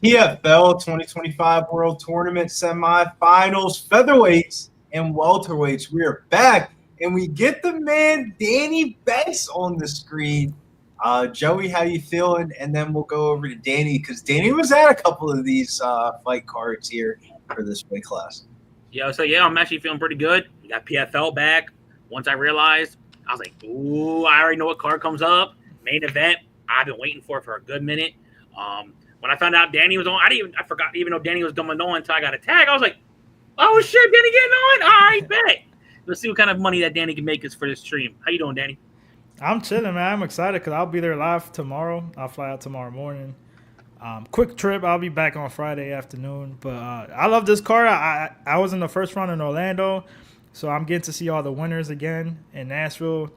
PFL 2025 World Tournament Semifinals, featherweights and welterweights. We are back, and we get the man Danny Betts on the screen. Joey, how you feeling? And then we'll go over to Danny because Danny was at a couple of these fight cards here for this weight class. Yeah, so I'm actually feeling pretty good. We got PFL back. Once I realized, I was like, ooh, I already know what card comes up. Main event. I've been waiting for a good minute. When I found out Danny was on, I forgot even though Danny was coming on until I got a tag. I was like, oh shit, Danny getting on. All right, bet. Let's see what kind of money that Danny can make us for this stream. How you doing, Danny? I'm chilling, man. I'm excited because I'll be there live tomorrow. I'll fly out tomorrow morning. Quick trip. I'll be back on Friday afternoon. But I love this card. I was in the first round in Orlando, so I'm getting to see all the winners again in Nashville.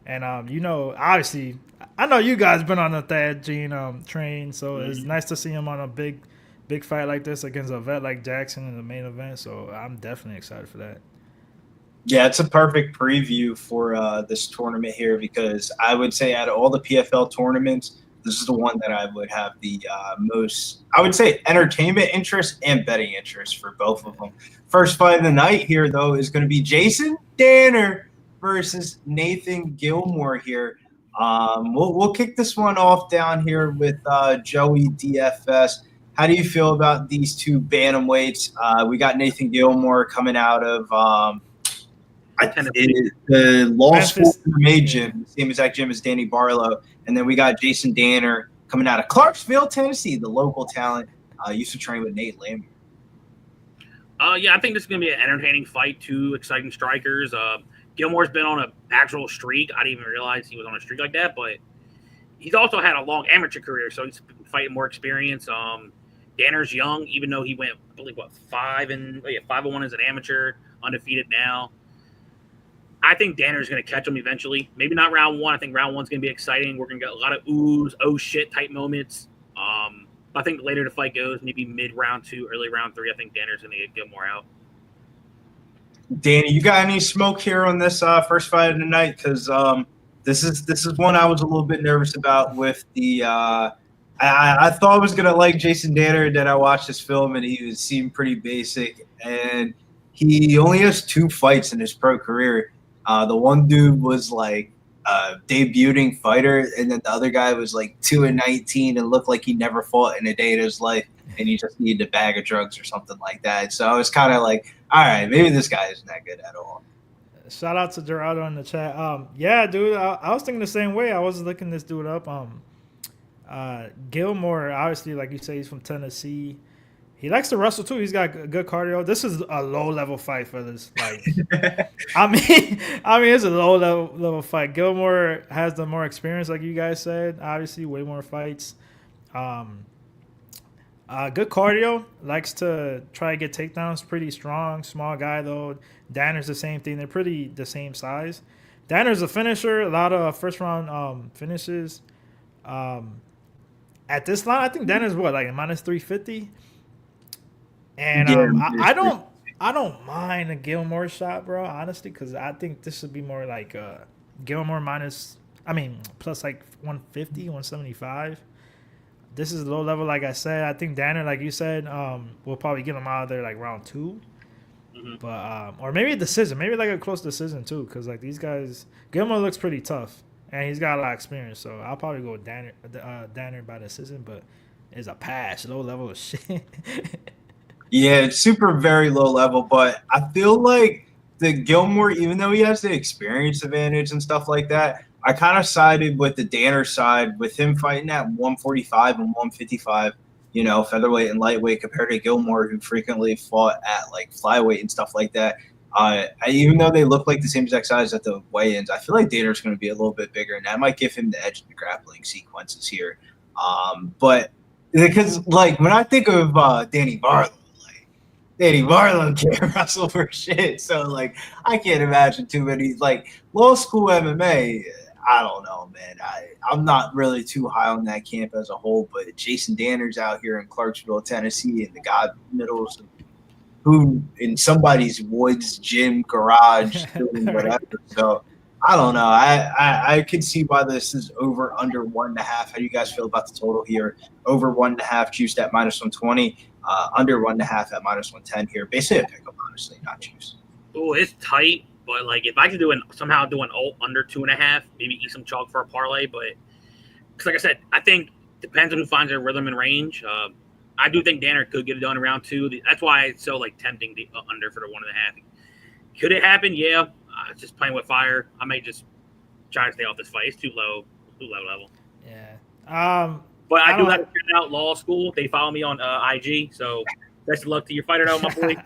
And, obviously, I know you guys been on the Thad Gene train, so it's nice to see him on a big fight like this against a vet like Jackson in the main event. So I'm definitely excited for that. Yeah, it's a perfect preview for this tournament here because I would say out of all the PFL tournaments, this is the one that I would have the most, I would say, entertainment interest and betting interest for both of them. First fight of the night here, though, is going to be Jason Danner versus Nathan Gilmore here. We'll kick this one off down here with Joey DFS. How do you feel about these two bantamweights? We got Nathan Gilmore coming out of the law school gym, same exact gym as Danny Barlow. And then we got Jason Danner coming out of Clarksville, Tennessee, the local talent. Used to train with Nate Lambert. I think this is going to be an entertaining fight. Two exciting strikers. Gilmore's been on an actual streak. I didn't even realize he was on a streak like that, but he's also had a long amateur career, so he's fighting more experience. Danner's young, even though he went, I believe, 5-1 as an amateur, undefeated now. I think Danner's going to catch him eventually. Maybe not round one. I think round one's going to be exciting. We're going to get a lot of oohs, oh shit type moments. I think later the fight goes, maybe mid round two, early round three, I think Danner's going to get Gilmore out. Danny, you got any smoke here on this first fight of the night? Because this is one I was a little bit nervous about with the I thought I was going to like Jason Danner, and then I watched this film, and he seemed pretty basic. And he only has 2 fights in his pro career. The one dude was like a debuting fighter, and then the other guy was like 2-19 and looked like he never fought in a day in his life, and he just needed a bag of drugs or something like that. So I was kind of like, all right, maybe this guy isn't that good at all. Shout out to Gerardo in the chat. Yeah, dude, I was thinking the same way. I was looking this dude up. Gilmore, obviously, like you say, he's from Tennessee. He likes to wrestle too. He's got good cardio. This is a low level fight for this. Like, I mean, it's a low level fight. Gilmore has the more experience, like you guys said. Obviously, way more fights. Good cardio. Likes to try to get takedowns. Pretty strong. Small guy though. Danner's the same thing. They're pretty the same size. Danner's a finisher. A lot of first round finishes. At this line, I think Danner's like minus 350. And I don't mind a Gilmore shot, bro, honestly, because I think this should be more like Gilmore plus like 150, 175. This is low level, like I said. I think Danner, like you said, we'll probably get him out of there like round 2. Mm-hmm. But or maybe a decision, maybe like a close decision too, because like these guys, Gilmore looks pretty tough, and he's got a lot of experience. So I'll probably go with Danner by decision, but it's a pass, low level of shit. Yeah, it's super very low level, but I feel like the Gilmore, even though he has the experience advantage and stuff like that, I kind of sided with the Danner side with him fighting at 145 and 155, featherweight and lightweight compared to Gilmore, who frequently fought at like flyweight and stuff like that. Even though they look like the same exact size at the weigh-ins, I feel like Danner's going to be a little bit bigger, and that might give him the edge in the grappling sequences here. But because like when I think of Danny Barlow, Danny Barlow can't wrestle for shit. So, like, I can't imagine too many. Like, law school MMA, I don't know, man. I'm not really too high on that camp as a whole, but Jason Danner's out here in Clarksville, Tennessee, in the god middles, who in somebody's woods, gym, garage, doing whatever. So, I don't know. I can see why this is over under 1.5. How do you guys feel about the total here? Over 1.5, juiced at -120. Under 1.5 at -110 here. Basically a pickup, honestly, not juice. Oh, it's tight, but like if I could somehow do an alt under 2.5, maybe eat some chalk for a parlay. But because like I said, I think depends on who finds their rhythm and range. I do think Danner could get it done in round 2. That's why it's so like tempting the under for the 1.5. Could it happen? Yeah. Just playing with fire. I may just try to stay off this fight. It's too low level. Yeah. But I do have to check out law school. They follow me on IG. So best of luck to your fighter, though, my boy.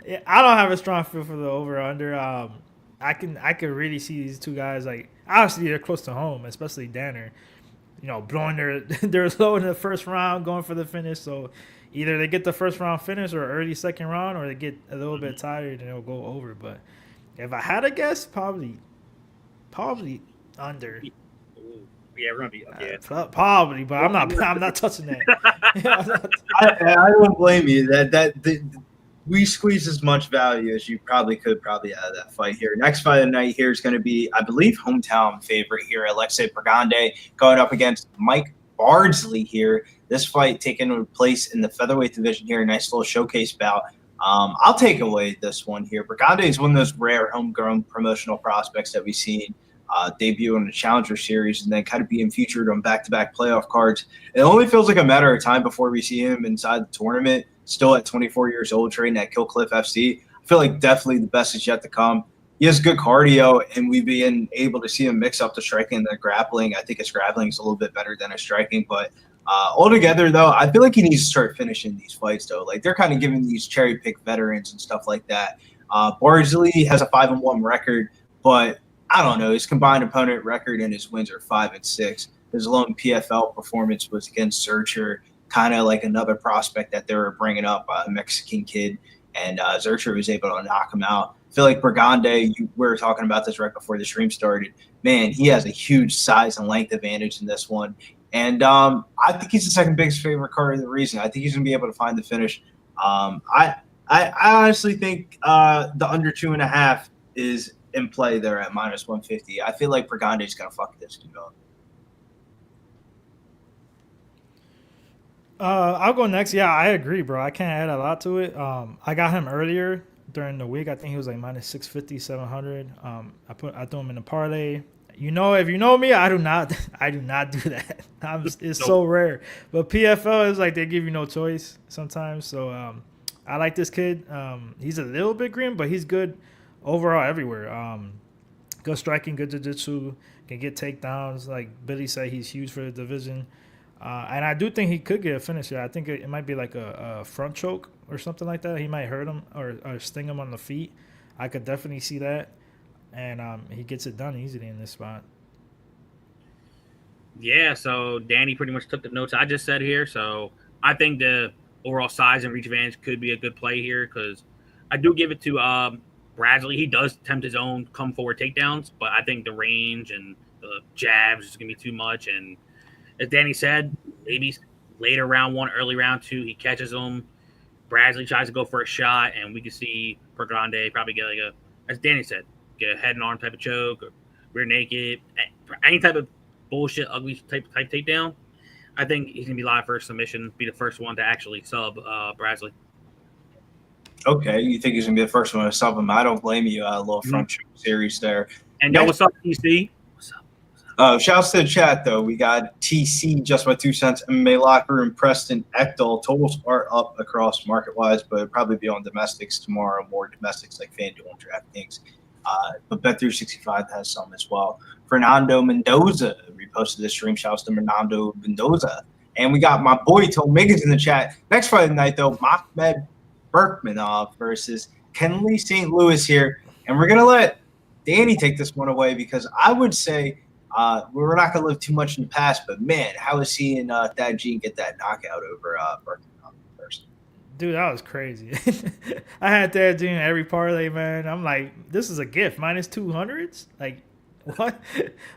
Yeah, I don't have a strong feel for the over under. I can really see these two guys, like, obviously they're close to home, especially Danner. Blowing their load in the first round, going for the finish. So either they get the first round finish or early second round, or they get a little bit tired and it'll go over. But if I had to guess, probably under. Yeah, we're gonna be probably, but I'm not touching that. I don't blame you. We squeeze as much value as you probably could out of that fight here. Next fight of the night here is going to be, I believe, hometown favorite here, Alexei Pergande, going up against Mike Barsley here. This fight taking place in the featherweight division here. Nice little showcase bout. I'll take away this one here. Pergande is one of those rare homegrown promotional prospects that we've seen debut in the Challenger Series and then kind of being featured on back-to-back playoff cards. It only feels like a matter of time before we see him inside the tournament, still at 24 years old, training at Killcliff FC. I feel like definitely the best is yet to come. He has good cardio, and we've been able to see him mix up the striking and the grappling. I think his grappling is a little bit better than his striking, but altogether, though, I feel like he needs to start finishing these fights, though. Like, they're kind of giving these cherry-picked veterans and stuff like that. Barsley has a 5-1 record, but I don't know. His combined opponent record and his wins are 5-6. His lone PFL performance was against Zurcher, kind of like another prospect that they were bringing up, a Mexican kid, and Zurcher was able to knock him out. I feel like Pergande, we were talking about this right before the stream started. Man, he has a huge size and length advantage in this one. And I think he's the second biggest favorite card of the reason. I think he's going to be able to find the finish. I honestly think the under 2.5 is in play there at -150. I feel like Pergande is going to fuck this dude up. I'll go next. Yeah, I agree, bro. I can't add a lot to it. I got him earlier during the week. I think he was like -650, 700. I threw him in the parlay. If you know me, I do not do that. It's so rare. But PFL is like they give you no choice sometimes. So I like this kid. He's a little bit green, but he's good overall everywhere. Good striking, good jiu-jitsu, can get takedowns. Like Billy said, he's huge for the division. And I do think he could get a finish here. I think it might be like a front choke or something like that. He might hurt him or sting him on the feet. I could definitely see that. And he gets it done easily in this spot. Yeah, so Danny pretty much took the notes I just said here. So I think the overall size and reach advantage could be a good play here because I do give it to Barsley. He does attempt his own come forward takedowns, but I think the range and the jabs is going to be too much. And as Danny said, maybe later round 1, early round 2, he catches him. Barsley tries to go for a shot, and we can see Pergande probably get like as Danny said, get a head and arm type of choke or rear naked, any type of bullshit, ugly type takedown. I think he's going to be live for a submission, be the first one to actually sub Barsley. Okay, you think he's going to be the first one to sub him. I don't blame you. A little front choke series there. And yo, what's up, TC? Shouts to the chat, though. We got TC, Just My 2 Cents, MMA Locker Room, Preston, Ekdal. Totals are up across market-wise, but it'll probably be on domestics tomorrow, more domestics like FanDuel and DraftKings. But Bet365 has some as well. Fernando Mendoza reposted this stream. Shouts to Fernando Mendoza. And we got my boy Tom Miggins in the chat. Next Friday night, though, Magomed Burkemanov versus Kenley St. Louis here. And we're going to let Danny take this one away because I would say we're not going to live too much in the past, but, man, how is seeing Thad Gene get that knockout over Burkemanov first? Dude, that was crazy. I had Thad Gene every parlay, man. I'm like, this is a gift. -200s? Like, what?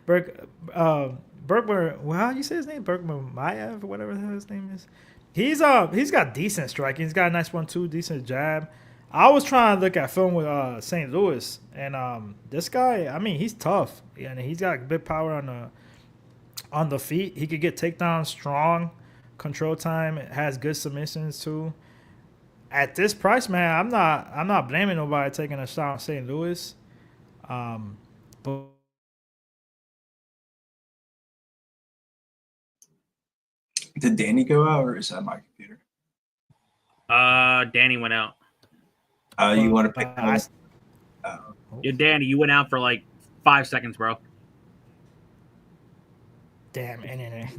Berkman, well, how do you say his name? Berkman Mayev or whatever the hell his name is. He's got decent striking. He's got a nice 1-2, decent jab. I was trying to look at film with St. Louis, and this guy, I mean, he's tough, and he's got good power on the feet. He could get takedowns strong, control time, has good submissions too. At this price, man, I'm not blaming nobody taking a shot on St. Louis. But Did Danny go out, or is that my computer? Danny went out. You want to pick? Yeah, Danny, you went out for like 5 seconds, bro. damn internet.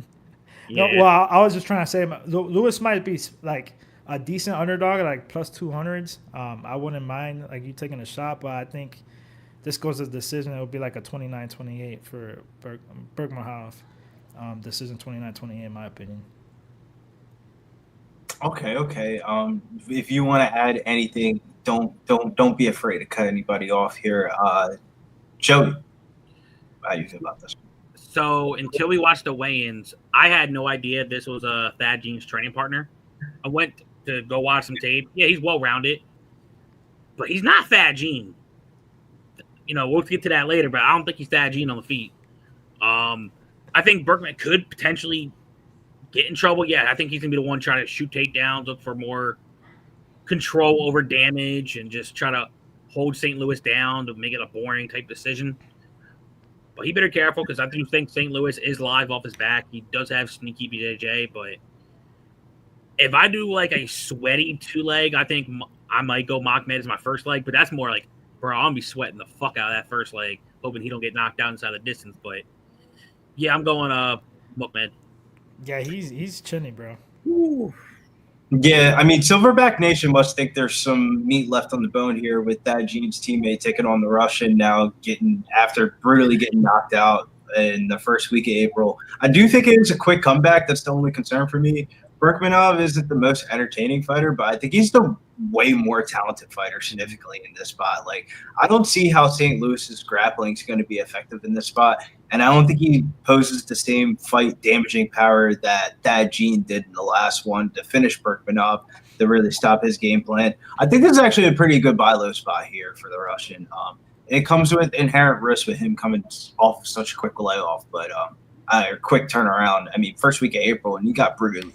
Yeah. No, well, I was just trying to say Lewis might be like a decent underdog, like plus 200s. I wouldn't mind like you taking a shot, but I think this goes to decision. It would be like a 29-28 for Burkemanov. Decision 29-28 in my opinion. Okay. If you want to add anything, don't be afraid to cut anybody off here. Joey, how do you feel about this? So until we watched the weigh-ins, I had no idea this was a Thad Jean's training partner. I went to go watch some tape. Yeah, he's well-rounded, but he's not Thad Jean. You know, we'll get to that later, but I don't think he's Thad Jean on the feet. I think Burkeman could potentially get in trouble. Yeah, I think he's going to be the one trying to shoot takedowns, look for more control over damage, and just try to hold St. Louis down to make it a boring type decision. But he better be careful because I do think St. Louis is live off his back. He does have sneaky BJJ, but if I do like a sweaty 2-leg, I think I might go Magomed as my first leg. But that's more like, bro, I'm going to be sweating the fuck out of that first leg, hoping he don't get knocked down inside the distance. But yeah, I'm going Magomed. Yeah, he's chinny, bro. Ooh. Yeah, I mean, Silverback Nation must think there's some meat left on the bone here with that Gene's teammate taking on the Russian now, after brutally getting knocked out in the first week of April. I do think it is a quick comeback. That's the only concern for me. Burkemanov isn't the most entertaining fighter, but I think he's the way more talented fighter significantly in this spot. Like, I don't see how St. Louis's grappling is going to be effective in this spot, and I don't think he poses the same fight damaging power that Thad Gene did in the last one to finish Burkemanov to really stop his game plan. I think this is actually a pretty good buy low spot here for the Russian. It comes with inherent risk with him coming off such a quick layoff, but quick turnaround. I mean, first week of April, and he got brutally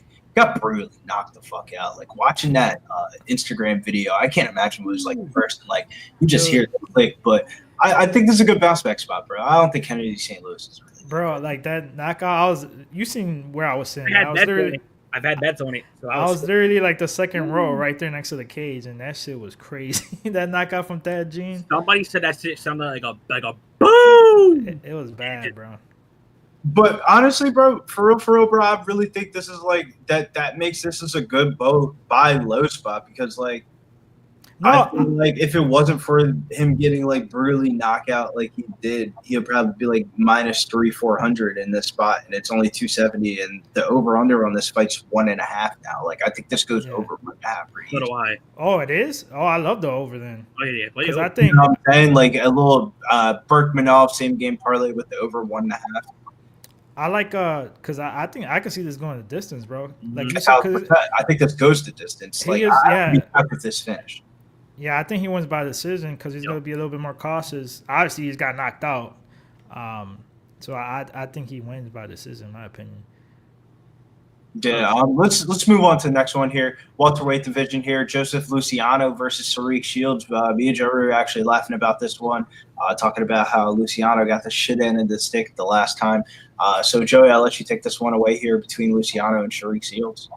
knocked the fuck out. Like, watching that Instagram video, I can't imagine what it was like first. Like, you just hear the click, but I think this is a good bounce back spot, bro. I don't think Kennedy St. Louis is really good. Bro, like that knockout, you seen where I was sitting. I've had bets on it. So I was literally like the second row right there next to the cage, and that shit was crazy. That knockout from Thad Gene. Somebody said that shit sounded like a boom. It was bad, bro. But honestly, bro, for real, bro, I really think this is like that makes this as a good buy low spot because like I feel like if it wasn't for him getting like brutally knocked out like he did, he'll probably be like minus 300-400 in this spot, and it's only 270, and the over under on this fight's 1.5 now. Like, I think this goes over 1.5. So do I. Oh, it is. Oh, I love the over then. Oh yeah, because I think what I'm saying, like a little Burkemanov same game parlay with the over 1.5. I like because I think I can see this going the distance, bro. Like you said, I think this goes to distance. Like, I'd be stuck with this finish. Yeah, I think he wins by decision because he's going to be a little bit more cautious. Obviously, he's got knocked out, so I think he wins by decision, in my opinion. Yeah, let's move on to the next one here. Welterweight division here. Joseph Luciano versus Tariq Shields. Me and Joe were actually laughing about this one, talking about how Luciano got the shit end of the stick the last time. So, Joey, I'll let you take this one away here between Luciano and Tariq Shields.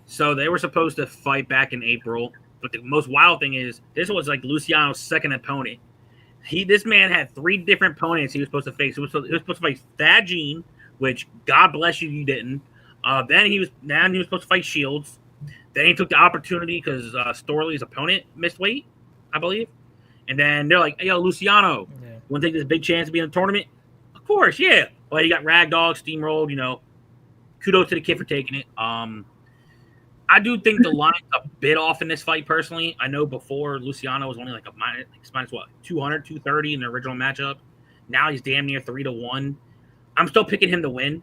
So they were supposed to fight back in April, but the most wild thing is this was like Luciano's second opponent. This man had 3 different opponents he was supposed to face. He was supposed to face Thad Gene, which God bless you didn't. Then he was supposed to fight Shields. Then he took the opportunity because Storley's opponent missed weight, I believe. And then they're like, hey, yo, Luciano, want to take this big chance to be in the tournament? Of course, yeah. Well, he got ragdolled, steamrolled, Kudos to the kid for taking it. I do think the line's a bit off in this fight, personally. I know before Luciano was only like minus what, 200, 230 in the original matchup. Now he's damn near 3-1. I'm still picking him to win.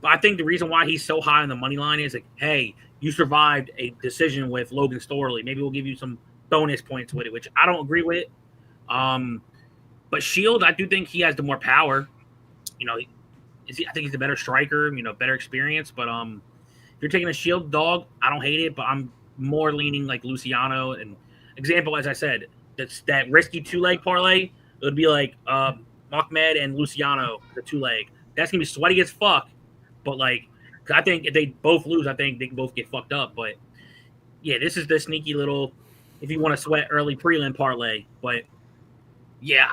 But I think the reason why he's so high on the money line is like, hey, you survived a decision with Logan Storley. Maybe we'll give you some bonus points with it, which I don't agree with. But Shields, I do think he has the more power. I think he's the better striker. Better experience. But if you're taking a Shield dog, I don't hate it, but I'm more leaning like Luciano. And example, as I said, that's that risky 2-leg parlay. It would be like Magomed and Luciano, the 2-leg. That's gonna be sweaty as fuck. But I think if they both lose, I think they can both get fucked up. But yeah, this is the sneaky little, if you want to sweat early prelim parlay. But yeah,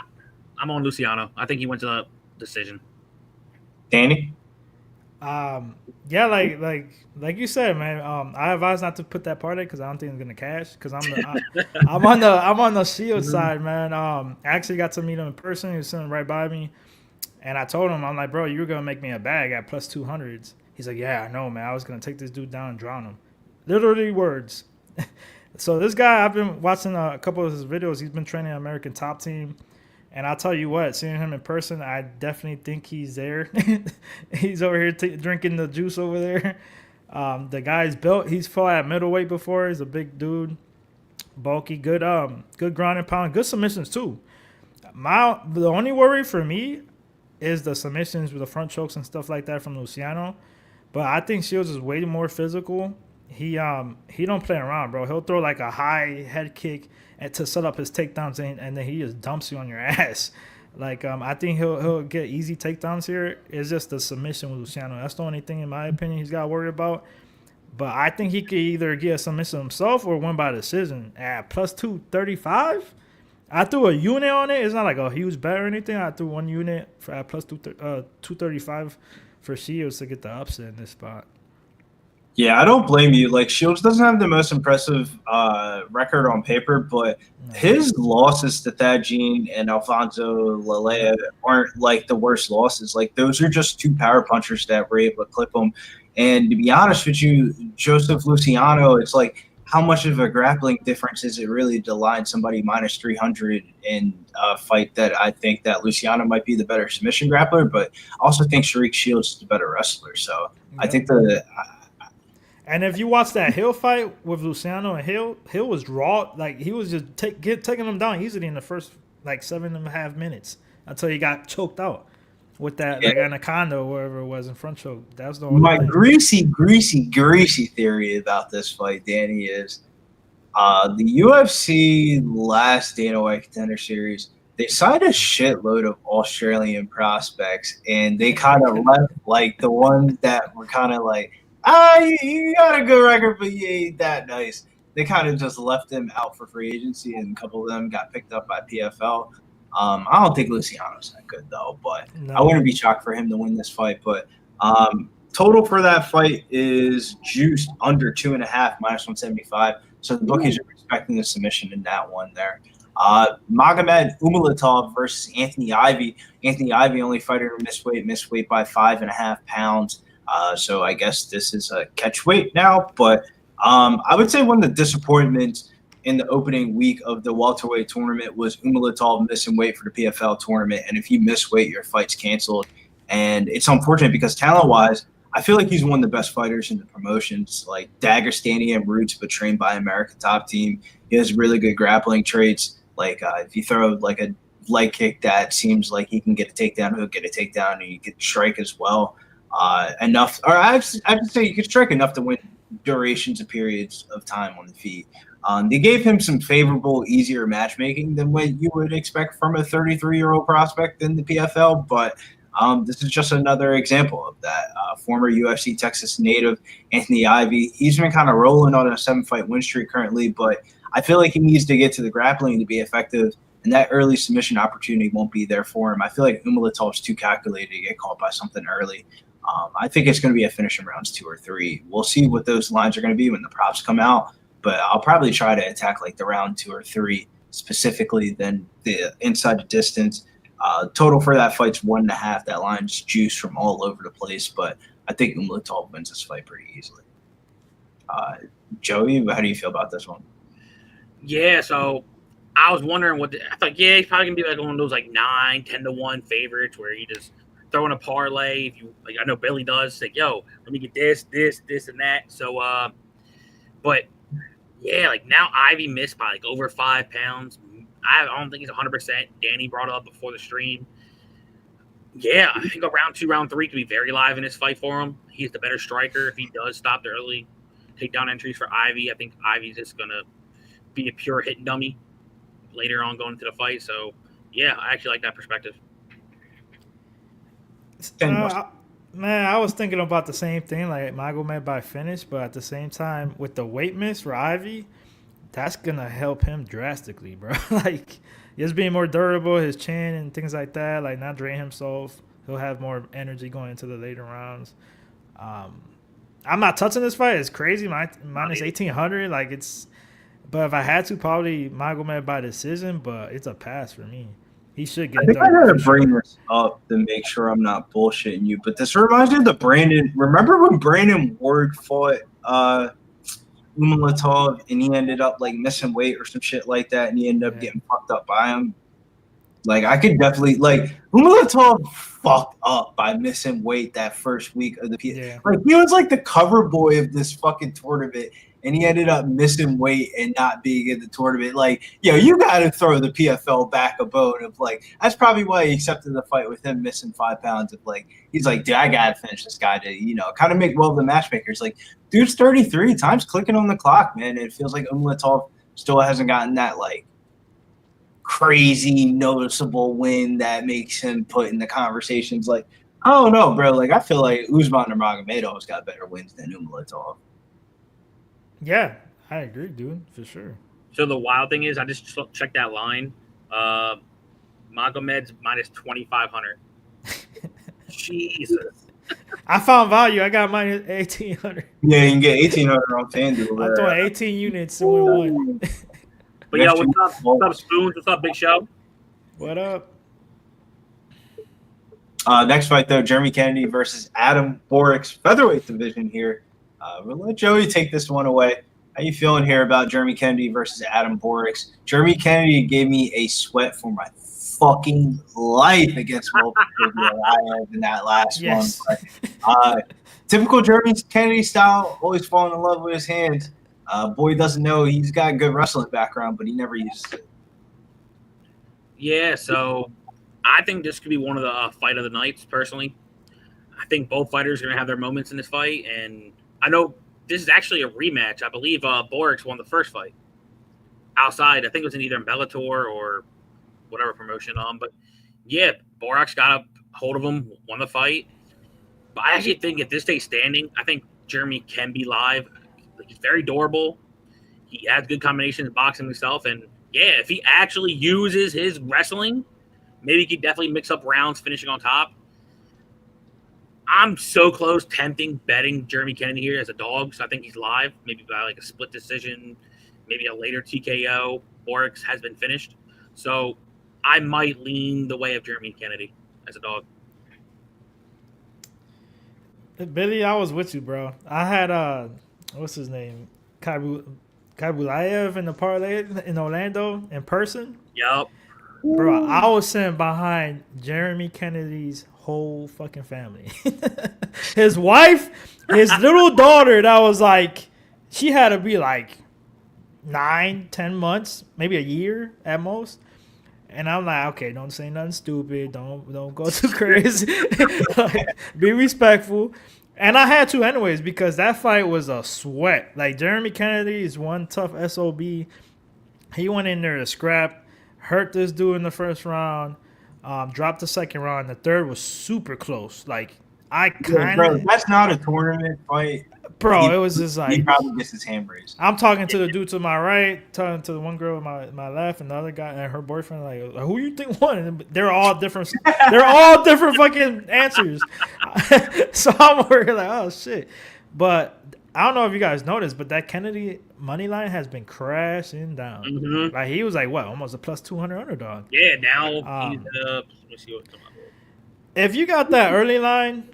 I'm on Luciano. I think he went to the decision. Danny? Yeah, like you said, man. I advise not to put that parlay because I don't think it's gonna cash. Because I'm on the Shield side, man. I actually got to meet him in person. He was sitting right by me, and I told him, I'm like, bro, you were gonna make me a bag at plus 200s. He's like, yeah, I know, man. I was gonna take this dude down and drown him. Literally words. So this guy, I've been watching a couple of his videos. He's been training American Top Team. And I'll tell you what, seeing him in person, I definitely think he's there. He's over here drinking the juice over there. The guy's built. He's fought at middleweight before. He's a big dude, bulky, good ground and pound, good submissions too. The only worry for me is the submissions with the front chokes and stuff like that from Luciano. But I think Shields is way more physical. He don't play around, bro. He'll throw like a high head kick and to set up his takedowns, and then he just dumps you on your ass. I think he'll get easy takedowns here. It's just the submission with Luciano. That's the only thing, in my opinion, he's got to worry about. But I think he could either get a submission himself or win by decision at plus 235. I threw a unit on it. It's not like a huge bet or anything. I threw one unit at plus 235 for Shields to get the upset in this spot. Yeah, I don't blame you. Shields doesn't have the most impressive record on paper, but his losses to Thaddeus and Alfonso Lalea aren't the worst losses. Those are just two power punchers that were able to clip him. And to be honest with you, Joseph Luciano, it's how much of a grappling difference is it really to line somebody minus 300 in a fight that I think that Luciano might be the better submission grappler, but I also think Sharik Shields is the better wrestler. So I think and if you watch that Hill fight with Luciano and Hill was raw. He was just taking him down easily in the first 7.5 minutes until he got choked out with that anaconda or whatever it was in front choke. That was the only my thing. greasy theory about this fight, Danny, is the UFC last Dana White Contender Series. They signed a shitload of Australian prospects, and they kind of left the ones that were kind of you got a good record, but you ain't that nice. They kind of just left them out for free agency, and a couple of them got picked up by PFL. I don't think Luciano's that good, though, but I wouldn't be shocked for him to win this fight. But total for that fight is juiced under 2.5, minus 175. So the bookies are expecting a submission in that one there. Magomed Umalatov versus Anthony Ivy. Anthony Ivy only fighter missed weight by 5.5 pounds. So I guess this is a catch weight now. But I would say one of the disappointments in the opening week of the welterweight tournament was Umalatov missing weight for the PFL tournament. And if you miss weight, your fight's canceled. And it's unfortunate because talent-wise, I feel like he's one of the best fighters in the promotions. Dagestani and roots, but trained by American Top Team. He has really good grappling traits. If you throw a leg kick that seems like he can get a takedown, he'll get a takedown, and you can strike as well. Enough, or I would say you could strike enough to win durations of periods of time on the feet. They gave him some favorable, easier matchmaking than what you would expect from a 33-year-old prospect in the PFL, but this is just another example of that. Former UFC Texas native Anthony Ivy, he's been kind of rolling on a 7-fight win streak currently, but I feel like he needs to get to the grappling to be effective, and that early submission opportunity won't be there for him. I feel like Umalatov's too calculated to get caught by something early. I think it's going to be a finish in rounds 2 or 3. We'll see what those lines are going to be when the props come out, but I'll probably try to attack the round 2 or 3 specifically than the inside the distance. Total for that fight's 1.5. That line's juice from all over the place, but I think Umalatov wins this fight pretty easily. Joey, how do you feel about this one? Yeah, so I was wondering I thought, he's probably going to be one of those 9, 10-1 favorites where he just throw in a parlay. If you I know Billy does, yo, let me get this, and that. So, but Yeah, like now Ivy missed by like over 5 pounds. I don't think he's 100%. Danny brought it up before the stream. Yeah, I think round 2, round 3 could be very live in this fight for him. He's the better striker. If he does stop the early takedown entries for Ivy, I think Ivy's just going to be a pure hit dummy later on going into the fight. So, yeah, I actually like that perspective. Man, I was thinking about the same thing, like Magomed by finish, but at the same time, with the weight miss for Ivy, that's gonna help him drastically, bro. Like, just being more durable, his chin and things like that, like not drain himself. He'll have more energy going into the later rounds. I'm not touching this fight. It's crazy. Minus 1,800. Like, it's. But if I had to, probably Magomed by decision, but it's a pass for me. He should get. I think I gotta bring this up to make sure I'm not bullshitting you. But this reminds me of the Brandon. Remember when Brandon Ward fought Umalatov and he ended up like missing weight or some shit like that, and he ended up getting fucked up by him? Like, I could definitely like Umalatov fucked up by missing weight that first week of the PFL. Yeah. Like, he was like the cover boy of this fucking tournament. And he ended up missing weight and not being in the tournament. Like, yo, you got to throw the PFL back a bone of like, that's probably why he accepted the fight with him missing 5 pounds of like, he's like, dude, I got to finish this guy to, you know, kind of make well the matchmakers. Like, dude's 33, time's clicking on the clock, man. It feels like Umalatov still hasn't gotten that like crazy noticeable win that makes him put in the conversations. Like, I don't know, bro. Like, I feel like Usman Nurmagomedov's got better wins than Umalatov. Yeah, I agree, dude, for sure. So the wild thing is, I just checked that line. Magomed's minus 2,500. Jesus. I found value. I got minus 1,800. Yeah, you can get 1,800 on FanDuel. I'm throwing 18 units to win one. But yo, what's up, Spoons? What's up, Big Show? What up? Next fight, though, Jeremy Kennedy versus Adam Borick's featherweight division here. We'll let Joey take this one away. How you feeling here about Jeremy Kennedy versus Adam Borick's? Jeremy Kennedy gave me a sweat for my fucking life against World Tournament in that last one. But, typical Jeremy Kennedy style, always falling in love with his hands. Boy doesn't know he's got a good wrestling background, but he never uses it. Yeah, so I think this could be one of the fight of the nights, personally. I think both fighters are going to have their moments in this fight, and I know this is actually a rematch. I believe Borick's won the first fight outside. I think it was in either Bellator or whatever promotion. But yeah, Borick's got a hold of him, won the fight. But I actually think if this stays standing, I think Jeremy can be live. He's very durable. He has good combinations in boxing himself. And yeah, if he actually uses his wrestling, maybe he could definitely mix up rounds, finishing on top. I'm so close tempting betting Jeremy Kennedy here as a dog. So I think he's live, maybe by like a split decision, maybe a later TKO. Borick has been finished. So I might lean the way of Jeremy Kennedy as a dog. Billy, I was with you, bro. I had what's his name? Kabulaev in the parlay in Orlando in person. Yep. Bro, I was sitting behind Jeremy Kennedy's whole fucking family. His wife, his little daughter, that was like, she had to be like 9-10 months, maybe a year at most. And I'm like, okay, don't say nothing stupid. Don't go too crazy. Like, be respectful. And I had to anyways, because that fight was a sweat. Like, Jeremy Kennedy is one tough SOB. He went in there to scrap, hurt this dude in the first round, dropped the second round. The third was super close. Like, I kind of... that's not a tournament fight. Bro, it was just like... He probably gets his hand raised. I'm talking to the dude to my right, talking to the one girl on my left, and the other guy and her boyfriend, like, who you think won? And they're all different. They're all different fucking answers. So I'm worried, like, oh, shit. But I don't know if you guys noticed, but that Kennedy money line has been crashing down. Mm-hmm. Like, he was like, what, almost a plus 200 underdog. Yeah, now he's let me see what's coming up. If you got that early line,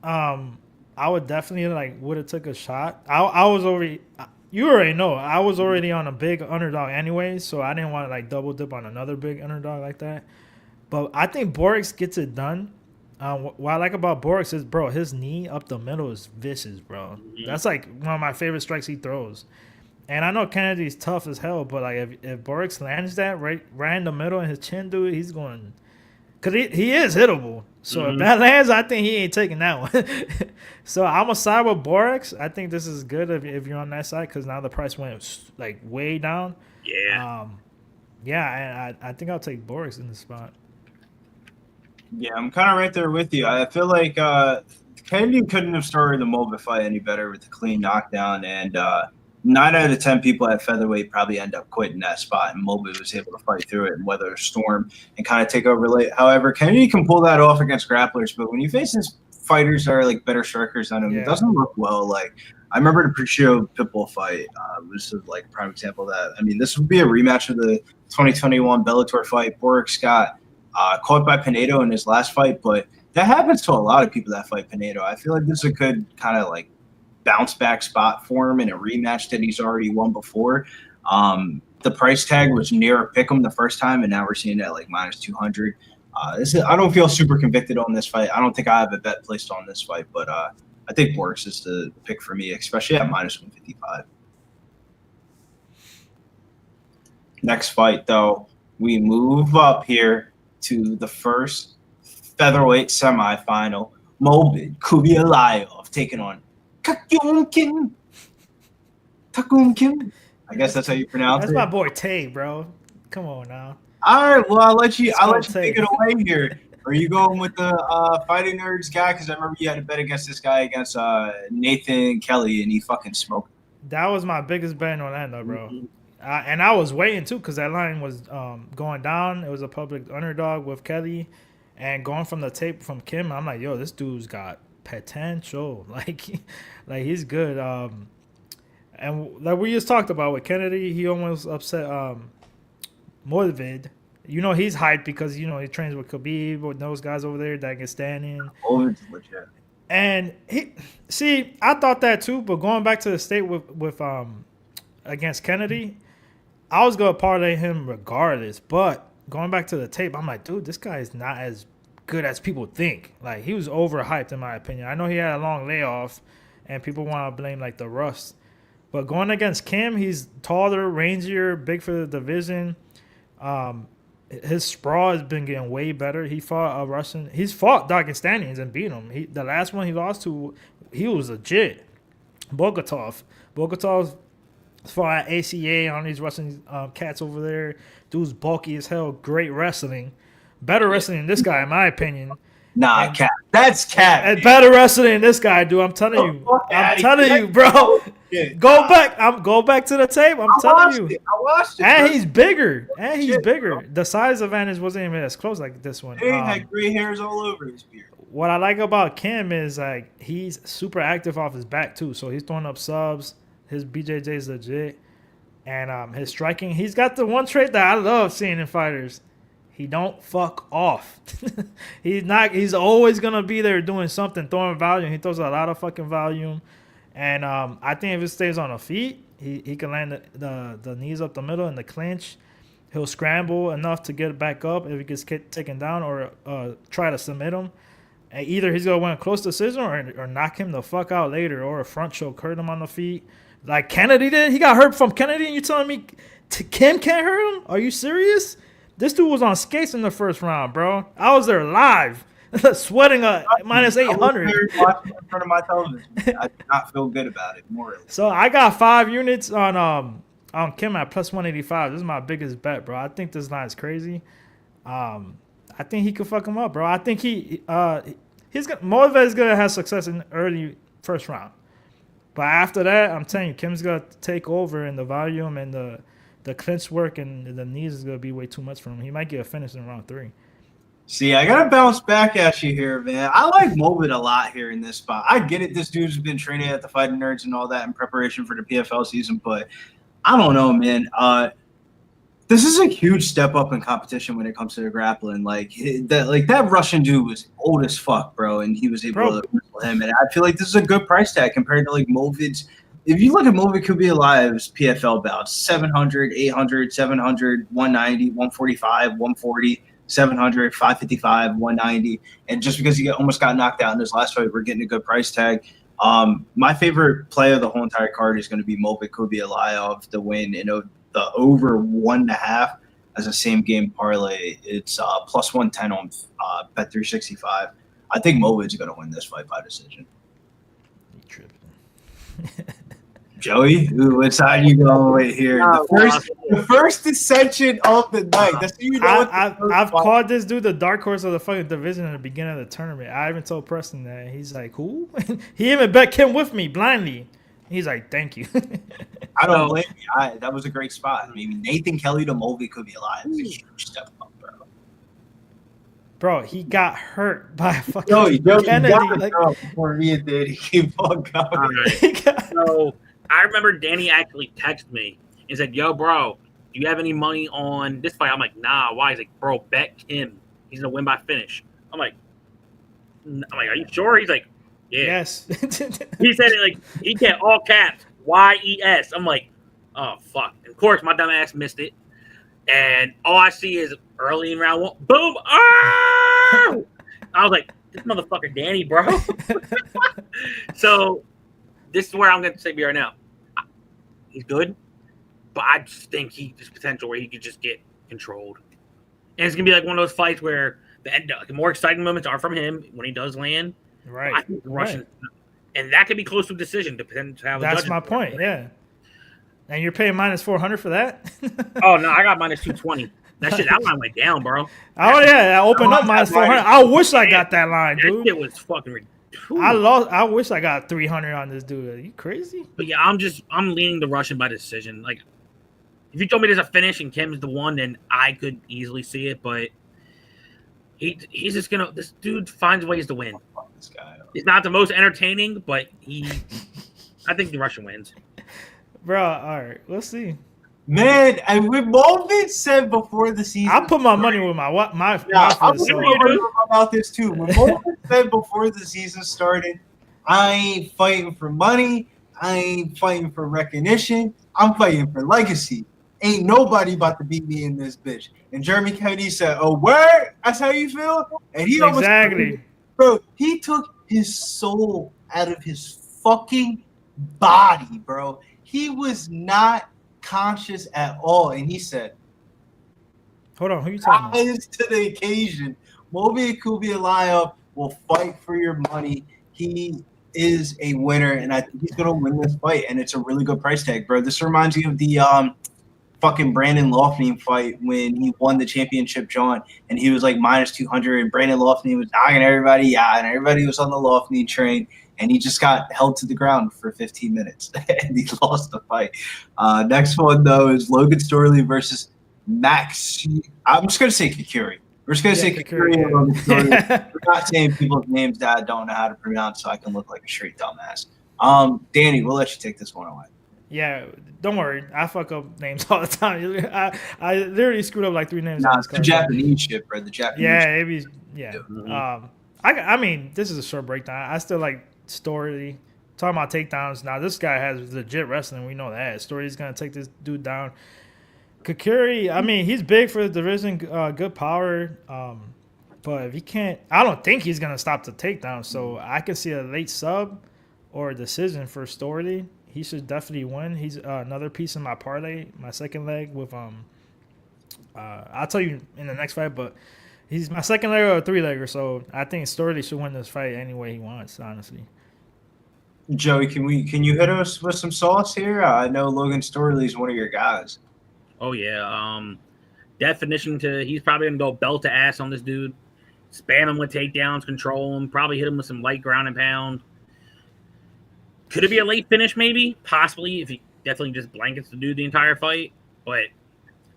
I would definitely would have took a shot. I was already, you already know, I was already on a big underdog anyway, so I didn't want to double dip on another big underdog like that. But I think Borick gets it done. What I like about Borick is, bro, his knee up the middle is vicious, bro. Mm-hmm. That's like one of my favorite strikes he throws. And I know Kennedy's tough as hell, but like if Borick lands that right in the middle and his chin, dude, he's going because he is hittable. So if that lands, I think he ain't taking that one. So I'm gonna side with Borick. I think this is good if you're on that side because now the price went like way down. Yeah. Yeah, and I think I'll take Borick in the spot. Yeah, I'm kind of right there with you. I feel like Kennedy couldn't have started the Moba fight any better with the clean knockdown, and 9 out of 10 people at featherweight probably end up quitting that spot, and Moba was able to fight through it and weather a storm and kind of take over late. However, Kennedy can pull that off against grapplers, but when you face these fighters that are like better strikers than him, it doesn't look well. Like I remember the Patricio Pitbull fight was like a prime example of that. I mean, this would be a rematch of the 2021 Bellator fight. Borick got caught by Spanedo in his last fight, but that happens to a lot of people that fight Spanedo. I feel like this is a good kind of like bounce back spot for him in a rematch that he's already won before. The price tag was near a pick 'em the first time, and now we're seeing it like minus 200. I don't feel super convicted on this fight. I don't think I have a bet placed on this fight, but I think Borick is the pick for me, especially at minus 155. Next fight, though, we move up here to the first featherweight semifinal. Magomed Umalatov taking on Takumkin. I guess that's how you pronounce it. That's my boy Tay, bro. Come on now. All right, well, I'll let you take it away here. Are you going with the Fighting Nerds guy? Because I remember you had to bet against this guy against Nathan Kelly, and he fucking smoked. That was my biggest bet on that, though, bro. And I was waiting, too, because that line was going down. It was a public underdog with Kelly. And going from the tape from Kim, I'm like, yo, this dude's got potential. Like he's good. And like we just talked about with Kennedy, he almost upset Morvid. You know, he's hyped because, you know, he trains with Khabib, with those guys over there, Dagestanian. Oh, it's legit. And I thought that too, but going back to the state with against Kennedy, I was going to parlay him regardless. But going back to the tape, I'm like, dude, this guy is not as good as people think. Like, he was overhyped, in my opinion. I know he had a long layoff, and people want to blame, like, the rust. But going against Kim, he's taller, rangier, big for the division. His sprawl has been getting way better. He fought a Russian. He's fought Dagestanians and beat him. The last one he lost to, he was legit. Bogatov fought at ACA on these Russian cats over there. Dude's bulky as hell. Great wrestling. Better wrestling than this guy, in my opinion. Nah, Cat. That's Cat. And better wrestling than this guy, dude. I'm telling you. I'm telling you, bro. Go back. Go back to the tape. I'm telling you. I watched it. And he's bigger. The size advantage wasn't even as close like this one. He had gray hairs all over his beard. What I like about Kim is like he's super active off his back too. So he's throwing up subs. His BJJ is legit. And his striking, he's got the one trait that I love seeing in fighters. He don't fuck off. He's always going to be there doing something, throwing volume. He throws a lot of fucking volume. And I think if it stays on the feet, he can land the knees up the middle in the clinch. He'll scramble enough to get back up if he gets taken down or try to submit him. And either he's going to win a close decision or knock him the fuck out later or a front choke, hurt him on the feet. Like Kennedy did. He got hurt from Kennedy and you're telling me Kim can't hurt him? Are you serious? This dude was on skates in the first round, bro. I was there live, sweating minus 800. I was watching in front of my television. I did not feel good about it, morally. So I got 5 units on Kim at plus 185. This is my biggest bet, bro. I think this line is crazy. I think he could fuck him up, bro. I think Moivez is gonna have success in early first round, but after that, I'm telling you, Kim's gonna take over in the volume and the clinch work and the knees is going to be way too much for him. He might get a finish in round 3. See, I got to bounce back at you here, man. I like Magomed a lot here in this spot. I get it. This dude's been training at the Fighting Nerds and all that in preparation for the PFL season, but I don't know, man. This is a huge step up in competition when it comes to the grappling. That Russian dude was old as fuck, bro, and he was able to wrestle him. And I feel like this is a good price tag compared to like Movid's. If you look at Magomed Umalatov's PFL bouts, 700, 800, 700, 190, 145, 140, 700, 555, 190. And just because he almost got knocked out in his last fight, we're getting a good price tag. My favorite play of the whole entire card is going to be Magomed Umalatov to win in the over 1.5 as a same game parlay. It's plus 110 on Bet 365. I think Moged's going to win this fight by decision. You tripping. Joey, what side you going with here? The first dissension of the night. That's you know. I've called this dude the dark horse of the fucking division in the beginning of the tournament. I even told Preston that. He's like, who? He even bet Kim with me blindly. He's like, thank you. I don't blame you. That was a great spot. I mean, Nathan Kelly to Mulvey could be alive. It's a huge step up, bro. Bro, he got hurt by fucking Kennedy. Before me and Danny keep on going. So I remember Danny actually texted me and said, "Yo, bro, do you have any money on this fight?" I'm like, "Nah." Why? He's like, "Bro, bet Kim. He's gonna win by finish." I'm like, "Are you sure?" He's like, "Yeah." Yes. He said it like he get all caps YES. I'm like, "Oh fuck!" And of course, my dumb ass missed it, and all I see is early in round 1, boom! Oh! I was like, "This motherfucker, Danny, bro." So this is where I'm going to say right now. He's good, but I just think there's potential where he could just get controlled. And it's going to be like one of those fights where the more exciting moments are from him when he does land. Right. I think the Russian, and that could be close to a decision, depending on how the That's my point, yeah. And you're paying minus 400 for that? Oh, no, I got minus 220. That line went down, bro. Oh, yeah, I opened up minus 400. I wish I got that line, dude. That shit was fucking ridiculous. I wish I got 300 on this dude. Are you crazy? But yeah, I'm leaning the Russian by decision. Like, if you told me there's a finish and Kim's the one, then I could easily see it. But he's just gonna. This dude finds ways to win. This guy. He's not the most entertaining, but I think the Russian wins. Bro, all right, let's see. Man, and with Mulvey said before the season, I put my money with my I'm foot. about this too. When Mulvey said before the season started, I ain't fighting for money. I ain't fighting for recognition. I'm fighting for legacy. Ain't nobody about to beat me in this bitch. And Jeremy Kennedy said, "Oh, word? That's how you feel?" And he exactly, bro. He took his soul out of his fucking body, bro. He was not conscious at all, and he said, "Hold on, who you talking about?" Rise to the occasion. Magomed Umalatov will fight for your money. He is a winner, and I think he's gonna win this fight. And it's a really good price tag, bro. This reminds me of the fucking Brandon Loughnane fight when he won the championship, John, and he was like minus 200, and Brandon Loughnane was knocking everybody out, and everybody was on the Loughnane train. And he just got held to the ground for 15 minutes, and he lost the fight. Next one, though, is Logan Storley versus Max. I'm just going to say Kakiri. We're just going to say Kakiri. Yeah. We're not saying people's names that I don't know how to pronounce, so I can look like a straight dumbass. Danny, we'll let you take this one away. Yeah, don't worry. I fuck up names all the time. I literally screwed up like 3 names. Nah, it's the Japanese shit, bro. The Japanese shit. Yeah. Mm-hmm. I mean, this is a short breakdown. I still like Story. Talking about takedowns. Now, this guy has legit wrestling. We know that. Story's going to take this dude down. Kakiri, I mean, he's big for the division. Good power. But if he can't, I don't think he's going to stop the takedown. So I can see a late sub or a decision for Story. He should definitely win. He's another piece in my parlay, my second leg with I'll tell you in the next fight, but he's my second leg or a 3-legger, so I think Storley should win this fight any way he wants, honestly. Joey, can you hit us with some sauce here? I know Logan Storley is one of your guys. Oh yeah. Definition he's probably gonna go belt to ass on this dude, spam him with takedowns, control him, probably hit him with some light ground and pound. Could it be a late finish? Maybe, possibly, if he definitely just blankets the dude the entire fight. But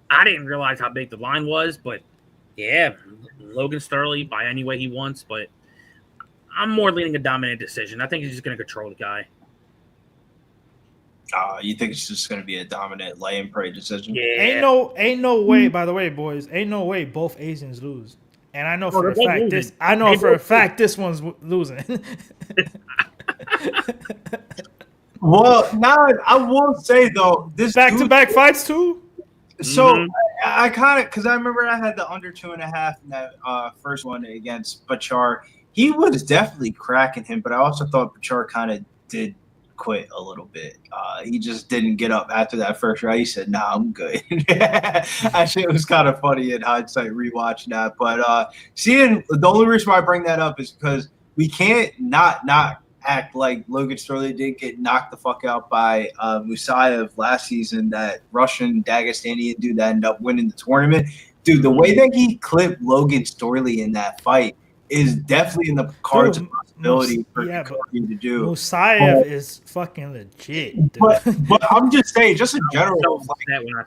I didn't realize how big the line was. But yeah, Logan Storley by any way he wants, but I'm more leaning a dominant decision. I think he's just going to control the guy. You think it's just going to be a dominant lay and pray decision? Yeah. Ain't no way. By the way, boys, ain't no way both Asians lose. And I know for a fact this one's losing. Well, now I will say though, this back-to-back fights too. So I kind of, because I remember I had the under 2.5 in that first one against Bachar. he was definitely cracking him, but I also thought Bachar kind of did quit a little bit. He just didn't get up after that first round. He said, "Nah, I'm good." Actually, it was kind of funny in hindsight rewatching that. But seeing the only reason why I bring that up is because we can't not act like Logan Sterling did get knocked the fuck out by Musayev last season. That Russian Dagestanian dude that ended up winning the tournament. Dude, the way that he clipped Logan Storley in that fight is definitely in the cards of possibility for Kakiri to do. Musayev is fucking legit, dude. But I'm just saying, just in general,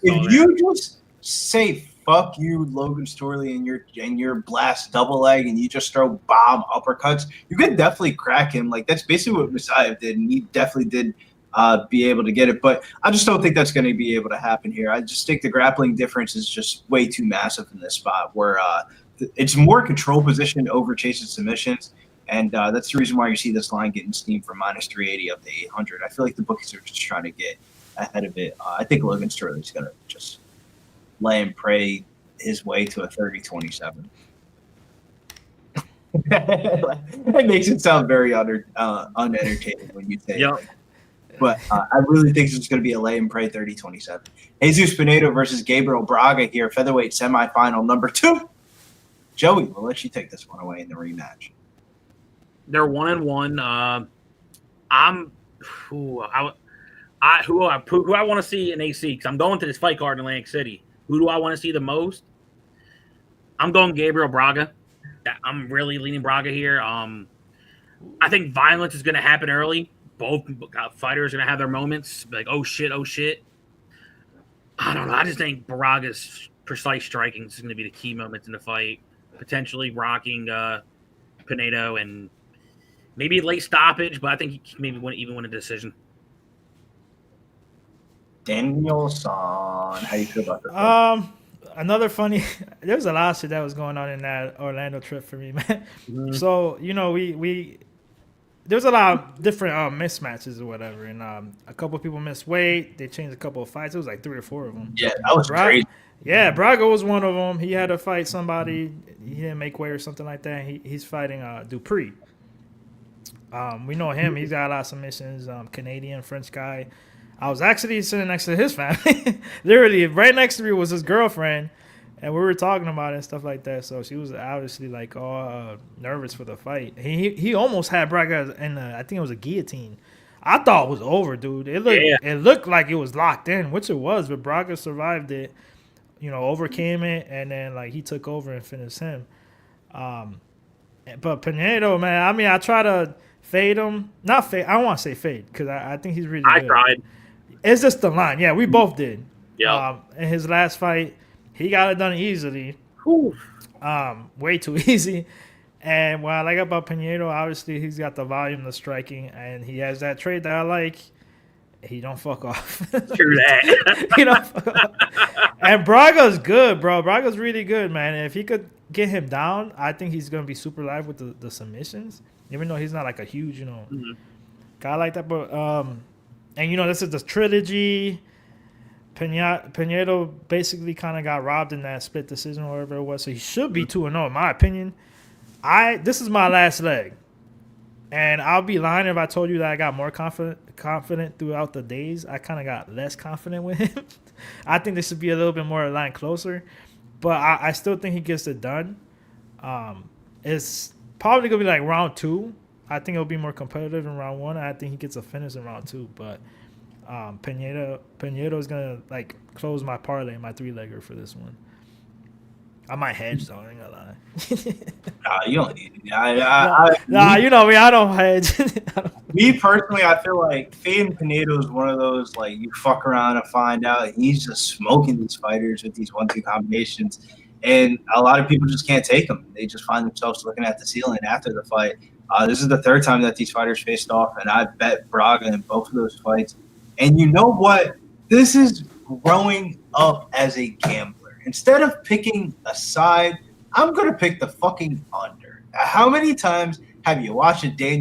if you just say fuck you, Logan Storley, and your blast double leg, and you just throw bomb uppercuts, you could definitely crack him. Like that's basically what Musayev did, and he definitely did be able to get it. But I just don't think that's going to be able to happen here. I just think the grappling difference is just way too massive in this spot where it's more control position over chasing submissions. And that's the reason why you see this line getting steamed from minus 380 up to 800. I feel like the bookies are just trying to get ahead of it. I think Logan Sterling's going to just lay and pray his way to a 30-27. It makes it sound very unentertaining when you say it. But I really think it's going to be a lay and pray 30-27. Jesus Spanedo versus Gabriel Braga here, featherweight semifinal number 2. Joey, we'll let you take this one away in the rematch. They're 1-1. Who I want to see in AC because I'm going to this fight card in Atlantic City. Who do I want to see the most? I'm going Gabriel Braga. I'm really leaning Braga here. I think violence is going to happen early. Both fighters are going to have their moments. Like, oh shit. I don't know. I just think Braga's precise striking is going to be the key moments in the fight. Potentially rocking Spanedo and maybe late stoppage, but I think he maybe even win a decision. Danielson, how you feel about this? Another funny. There's a lot of shit that was going on in that Orlando trip for me, man. Mm-hmm. So we there's a lot of different mismatches or whatever, and a couple of people missed weight. They changed a couple of fights. It was like 3 or 4 of them. Yeah, that was crazy. Yeah, Braga was one of them. He had to fight somebody. He didn't make weight or something like that. He's fighting Dupree. We know him. He's got a lot of submissions. Canadian, French guy. I was actually sitting next to his family. Literally, right next to me was his girlfriend, and we were talking about it and stuff like that. So she was obviously like all nervous for the fight. He almost had Braga in I think it was a guillotine. I thought it was over, dude. It looked like it was locked in, which it was, but Braga survived it. Overcame it, and then like he took over and finished him. But Spanedo, man, I mean, I try to fade him. Not fade. I don't want to say fade because I think he's really good. I tried. It's just the line. Yeah, we both did. Yeah. In his last fight, he got it done easily. Whew. Way too easy. And what I like about Spanedo, obviously, he's got the volume, the striking, and he has that trait that I like. He don't fuck off. True that. He don't fuck off. And Braga's good, bro. Braga's really good, man. And if he could get him down, I think he's going to be super live with the submissions, even though he's not like a huge, guy like that. But, and, this is the trilogy. Spanedo basically kind of got robbed in that split decision or whatever it was. So he should be 2-0, in my opinion. This is my last leg. And I'll be lying if I told you that I got more confident throughout the days. I kind of got less confident with him. I think this should be a little bit more aligned closer. But I still think he gets it done. It's probably going to be like round 2. I think it'll be more competitive in round 1. I think he gets a finish in round 2. But Spanedo is going to like close my parlay, my 3-legger for this one. I might hedge, though. I ain't gonna lie. You don't need it. You know me. I don't hedge. Me personally, I feel like fading Spanedo is one of those like you fuck around and find out he's just smoking these fighters with these 1-2 combinations, and a lot of people just can't take them. They just find themselves looking at the ceiling after the fight. This is the 3rd time that these fighters faced off, and I bet Braga in both of those fights. And you know what? This is growing up as a gambler. Instead of picking a side, I'm going to pick the fucking under. How many times have you watched a Jesus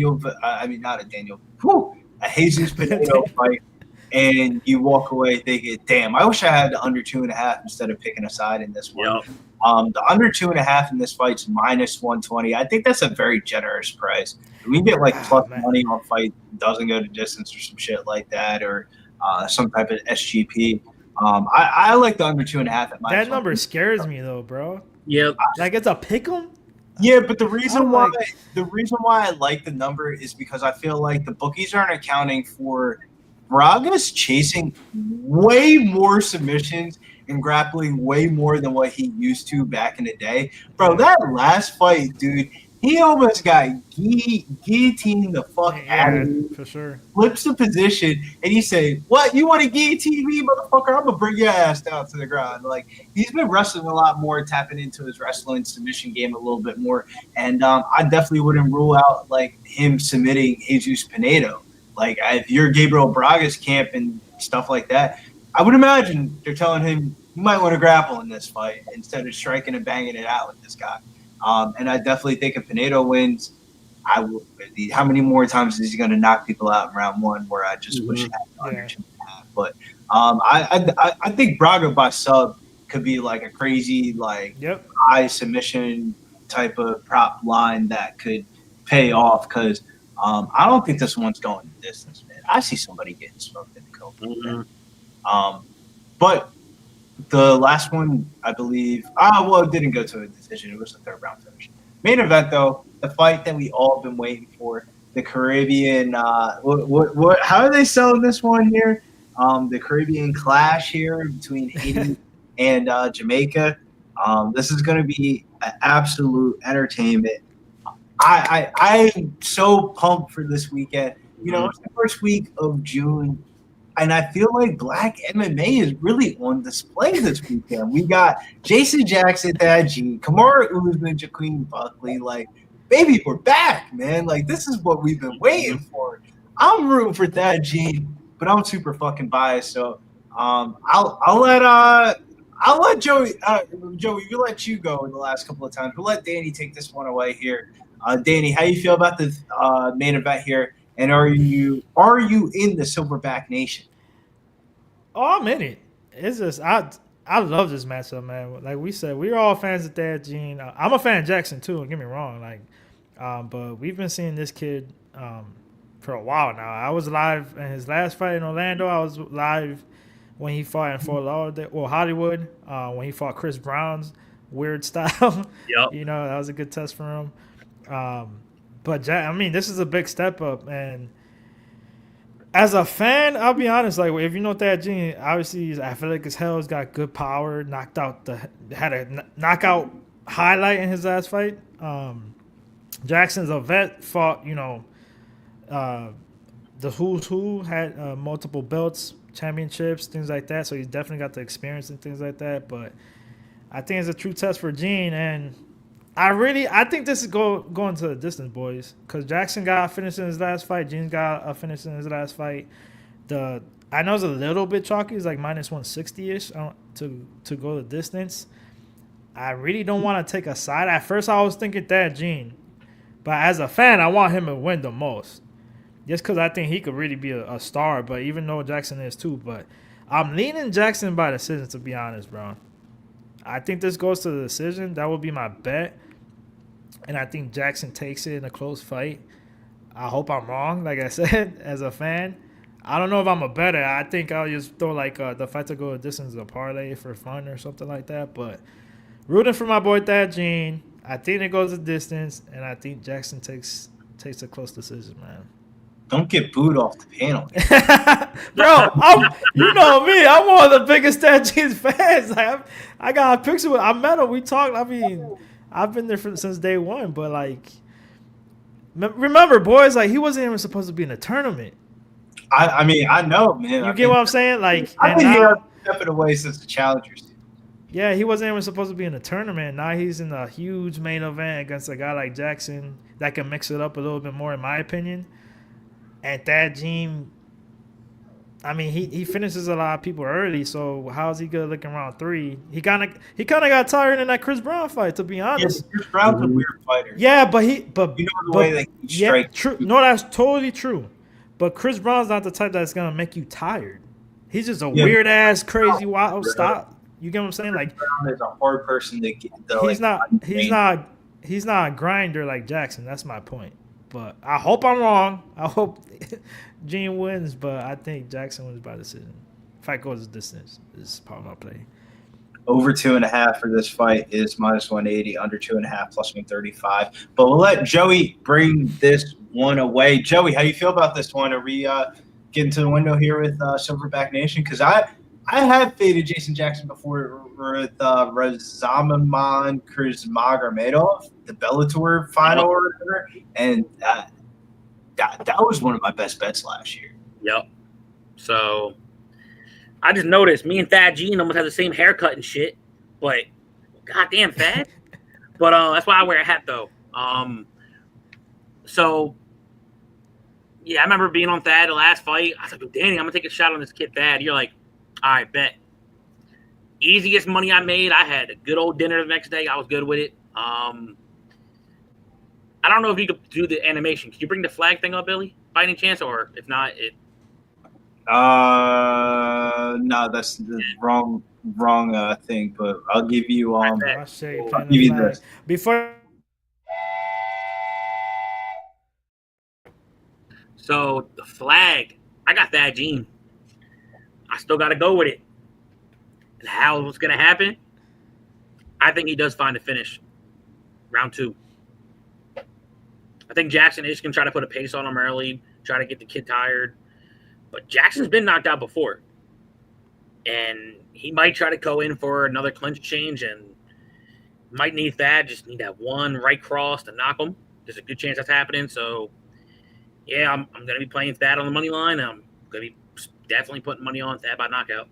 Spanedo fight and you walk away thinking, damn, I wish I had the under 2.5 instead of picking a side in this one. Yep. The under 2.5 in this fight's -120. I think that's a very generous price. We can get like plus money on fight doesn't go to distance or some shit like that, or some type of SGP. I like the under 2.5 at -120. That number scares me though, bro. Yeah, like it's a pick 'em. Yeah, but the reason why I like the number is because I feel like the bookies aren't accounting for Braga's chasing way more submissions and grappling way more than what he used to back in the day. Bro, that last fight, dude, he almost got guillotined the fuck out of me. For sure. Flips the position, and he said, "What, you want to guillotine me, motherfucker? I'm going to bring your ass down to the ground." Like, he's been wrestling a lot more, tapping into his wrestling submission game a little bit more. And I definitely wouldn't rule out, like, him submitting Jesus Spanedo. Like, if you're Gabriel Braga's camp and stuff like that, I would imagine they're telling him, you might want to grapple in this fight instead of striking and banging it out with this guy. And I definitely think if Spanedo wins, I will. How many more times is he going to knock people out in round one? Where I just wish I had under 2.5. But I think Braga by sub could be like a crazy high submission type of prop line that could pay off because I don't think this one's going the distance, man. I see somebody getting smoked in the Copa. But the last one, I believe, it didn't go to a decision. It was the third round finish. Main event, though, the fight that we all been waiting for, the Caribbean. What? How are they selling this one here? The Caribbean clash here between Haiti and Jamaica. This is going to be an absolute entertainment. I'm so pumped for this weekend. You know, it's the first week of June. And I feel like Black MMA is really on display this weekend. We got Jason Jackson, Thad G, Kamaru Usman, Jaqueen Buckley. Like, baby, we're back, man. Like, this is what we've been waiting for. I'm rooting for Thad G, but I'm super fucking biased. So, I'll let Joey. Joey, we'll let you go in the last couple of times. We'll let Danny take this one away here. Danny, how you feel about the main event here? And are you in the Silverback Nation? Oh, I'm in it. It's just I love this matchup, man. Like we said, we're all fans of Thad Gene. I'm a fan of Jackson too. Don't get me wrong. But we've been seeing this kid for a while now. I was live in his last fight in Orlando. I was live when he fought in Fort Lauderdale, Hollywood. When he fought Chris Brown's weird style. Yep. You know, that was a good test for him. But this is a big step up, and as a fan, I'll be honest. Like, if you know Thad Gene, obviously he's athletic as hell. He's got good power. Had a knockout highlight in his last fight. Jackson's a vet. Fought, the who's who, had multiple belts, championships, things like that. So he's definitely got the experience and things like that. But I think it's a true test for Gene, and I think this is going to the distance, boys, because Jackson got a finish in his last fight. Gene's got a finish in his last fight. I know it's a little bit chalky. It's like -160-ish to go the distance. I really don't want to take a side. At first, I was thinking Thad Gene. But as a fan, I want him to win the most. Just because I think he could really be a star. But even though Jackson is too. But I'm leaning Jackson by decision, to be honest, bro. I think this goes to the decision. That would be my bet. And I think Jackson takes it in a close fight. I hope I'm wrong, like I said, as a fan. I don't know if I'm a better. I think I'll just throw the fight to go a distance a parlay for fun or something like that. But rooting for my boy Thad Gene. I think it goes a distance, and I think Jackson takes a close decision, man. Don't get booed off the panel. Bro, you know me. I'm one of the biggest Thad Gene's fans. I got a picture with him. I met him. We talked. I've been there since day one. But, remember, boys, he wasn't even supposed to be in the tournament. I know, man. You get what I'm saying? I've been here stepping away since the Challengers. Yeah, he wasn't even supposed to be in the tournament. Now he's in a huge main event against a guy like Jackson that can mix it up a little bit more, in my opinion. And Thad Gene, he finishes a lot of people early, so how's he gonna look in round 3? He kind of got tired in that Chris Brown fight, to be honest. Yeah, Chris Brown's a weird fighter. Yeah, but you know the way that he strikes. True. No, that's totally true. But Chris Brown's not the type that's gonna make you tired. He's just a weird ass, crazy, wild Right. stop. You get what I'm saying? Like Brown is a hard person to get. he's not a grinder like Jackson. That's my point. But I hope I'm wrong. I hope Gene wins, but I think Jackson wins by decision. Fight goes the distance. This is part of my play. Over 2.5 for this fight is -180. Under 2.5 plus 135. But we'll let Joey bring this one away. Joey, how do you feel about this one? Are we getting to the window here with Silverback Nation? Because I have faded Jason Jackson before with Razaman Kurzmagomedov, the Bellator final order, and that was one of my best bets last year. Yep. So I just noticed me and Thad Gene almost have the same haircut and shit, but goddamn Thad. But that's why I wear a hat though. So yeah, I remember being on Thad the last fight. I was like, Danny, I'm gonna take a shot on this kid Thad. You're like, all right, bet. Easiest money I made. I had a good old dinner the next day. I was good with it. I don't know if you could do the animation. Can you bring the flag thing up, Billy, by any chance? Or if not, it. No, that's the wrong thing. But I'll give you I'll give you this before. So the flag, I got that Gene. I still got to go with it. And how it's going to happen? I think he does find a finish. Round 2. I think Jackson is going to try to put a pace on him early, try to get the kid tired. But Jackson's been knocked out before. And he might try to go in for another clinch change and might need that. Just need that one right cross to knock him. There's a good chance that's happening. So, yeah, I'm going to be playing that on the money line. I'm going to be definitely putting money on that by knockout.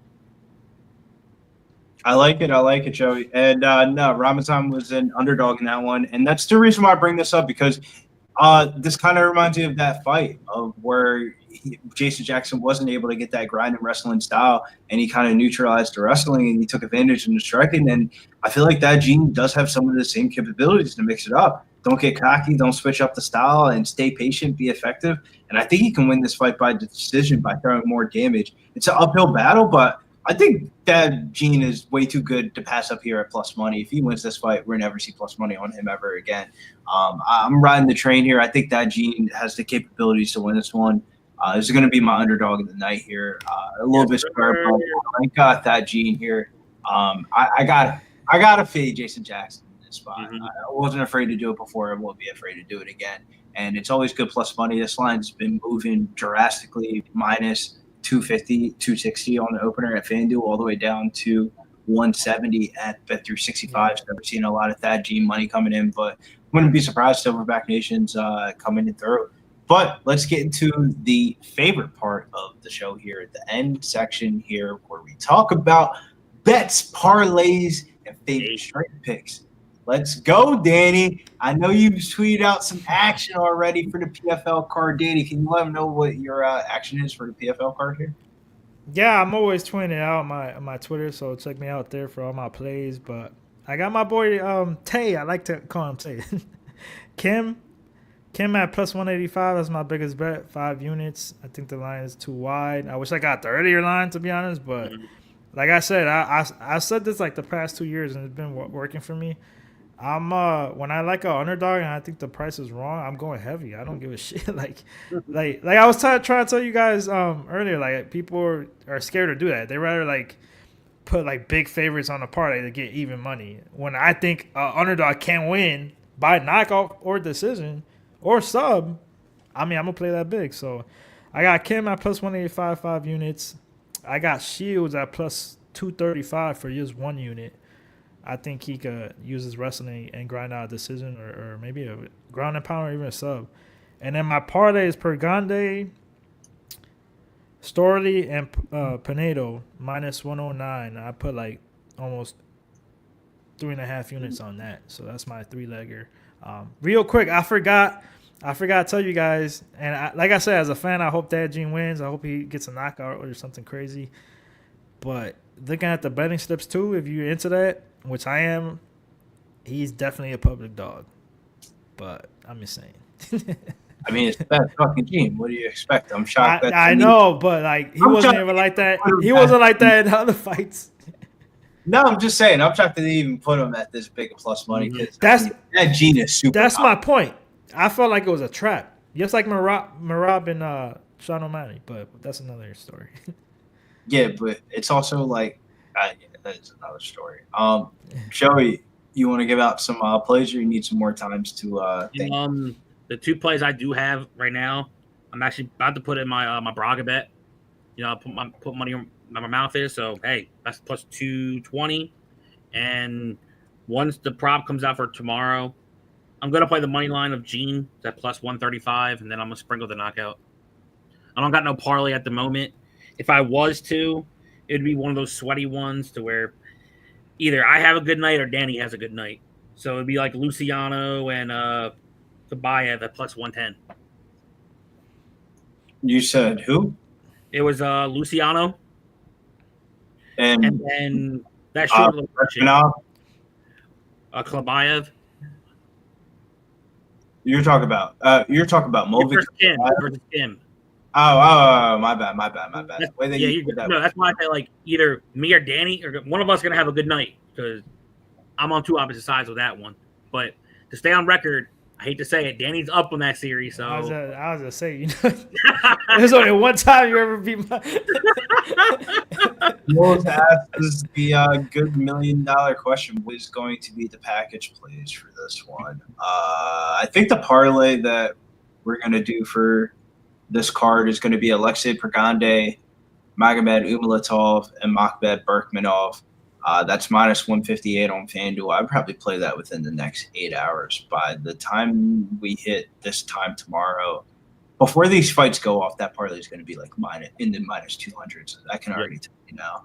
I like it, Joey. And no, Ramazan was an underdog in that one. And that's the reason why I bring this up, because this kind of reminds me of that fight of where Jason Jackson wasn't able to get that grind and wrestling style, and he kind of neutralized the wrestling and he took advantage in the striking. And I feel like that Gene does have some of the same capabilities to mix it up. Don't get cocky, don't switch up the style, and stay patient, be effective. And I think he can win this fight by decision by throwing more damage. It's an uphill battle, but I think that Gene is way too good to pass up here at plus money. If he wins this fight, we'll never see plus money on him ever again. I'm riding the train here. I think that Gene has the capabilities to win this one. This is going to be my underdog of the night here. A little bit square, but I got that Gene here. I got to fade Jason Jackson in this spot. Mm-hmm. I wasn't afraid to do it before. I won't be afraid to do it again. And it's always good plus money. This line's been moving drastically, minus 250, 260 on the opener at FanDuel, all the way down to 170 at Bet365. So we're seeing a lot of Thad Gene money coming in, but wouldn't be surprised Silverback Nation's coming in through. But let's get into the favorite part of the show here at the end section here, where we talk about bets, parlays, and favorite straight picks. Let's go, Danny. I know you've tweeted out some action already for the PFL card. Danny, can you let them know what your action is for the PFL card here? Yeah, I'm always tweeting it out on my Twitter, so check me out there for all my plays. But I got my boy Tay. I like to call him Tay. Kim at plus 185. That's my biggest bet. 5 units. I think the line is too wide. I wish I got the earlier line, to be honest. But like I said, I said this like the past 2 years, and it's been working for me. I'm when I like an underdog and I think the price is wrong, I'm going heavy. I don't give a shit. like I was trying to tell you guys earlier, like people are scared to do that. They rather like put like big favorites on the parlay to get even money. When I think underdog can win by knockout or decision or sub, I mean I'm gonna play that big. So I got Kim at plus 185, 5 units. I got Shields at plus 235 for just 1 unit. I think he could use his wrestling and grind out a decision or maybe a ground and pound or even a sub. And then my parlay is Pergande, Storley, and Spanedo, minus 109. I put like almost 3.5 units on that. So that's my 3-legger. Real quick, I forgot to tell you guys, and like I said, as a fan, I hope that Gene wins. I hope he gets a knockout or something crazy. But looking at the betting slips too, if you're into that, which I am, he's definitely a public dog. But I'm just saying. I mean, it's that fucking team. What do you expect? I'm shocked. I know, but like he wasn't even like that. He wasn't like that in other fights. No, I'm just saying. I'm shocked that they even put him at this big plus money because that Gene is super. That's my point. I felt like it was a trap, just like Marab and Sean O'Malley, but that's another story. Yeah, but it's also like that is another story. Joey, you want to give out some plays, or you need some more times to think? The 2 plays I do have right now, I'm actually about to put in my my Braga bet. I put money on my mouth is, so hey, that's plus 220. And once the prop comes out for tomorrow, I'm gonna play the money line of Gene at plus 135, and then I'm gonna sprinkle the knockout. I don't got no parlay at the moment. If I was to, it'd be one of those sweaty ones to where either I have a good night or Danny has a good night. So it'd be like Luciano and Kabayev at plus 110. You said who? It was Luciano. And then that short little question. Kabayev. You're talking about Movic versus Kim. Oh, my bad. That's why I say like either me or Danny or one of us is gonna have a good night because I'm on 2 opposite sides with that one. But to stay on record, I hate to say it, Danny's up on that series. So I was gonna say, there's only one time you ever beat my. We'll ask this the good $1 million question. What is going to be the package plays for this one? I think the parlay that we're gonna do for this card is going to be Alexei Pergande, Magomed Umalatov, and Magomed Burkemanov. That's minus 158 on FanDuel. I'd probably play that within the next 8 hours. By the time we hit this time tomorrow, before these fights go off, that parlay is going to be like in the minus 200s. I can already tell you now.